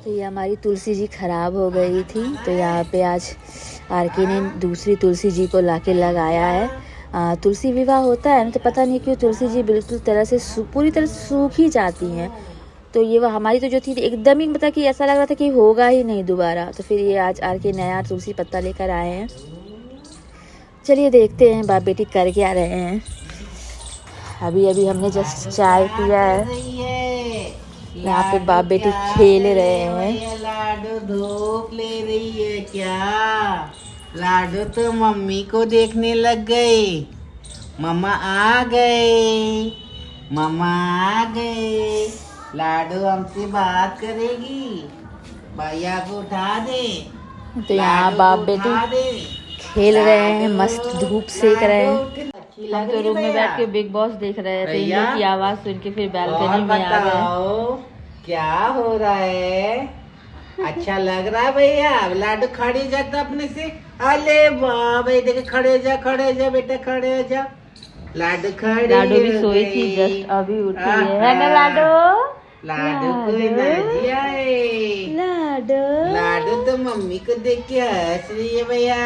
तो ये हमारी तुलसी जी खराब हो गई थी, तो यहाँ पे आज आरके ने दूसरी तुलसी जी को लाके लगाया है। तुलसी विवाह होता है ना, तो पता नहीं क्यों तुलसी जी बिल्कुल पूरी तरह से सूख ही जाती हैं। तो ये वो हमारी तो जो थी एकदम ही मतलब कि ऐसा लग रहा था कि होगा ही नहीं दोबारा। तो फिर ये आज आरके नया तुलसी पत्ता लेकर आए हैं। चलिए देखते हैं बाप बेटी कर क्या रहे हैं। अभी अभी हमने जस्ट चाय पिया है, यहाँ पे बाप बेटी खेल रहे हैं। लाडो धूप ले रही है क्या? लाडो तो मम्मी को देखने लग गए। मम्मा आ गए, मम्मा आ गए। लाडो हमसे बात करेगी, भैया को उठा दे। तो यहाँ बाप बेटी खेल रहे हैं, मस्त धूप सेक रहे हैं। हम तो रूम में बैठ के बिग बॉस देख रहे थे, इन लोग की आवाज सुन के फिर बालकनी में आ गए। क्या हो रहा है? अच्छा लग रहा है भैया? लाडू खड़े जाता अपने से। अरे वाह भाई, देखे खड़े जा बेटा, खड़े हो जा। लाडू खड़ी, लाडो भी सोई थी, जस्ट अभी उठी है ना लाडो? लाडू को एनर्जी आए। लाडो लाडू तो मम्मी को देख के हंस रही है भैया।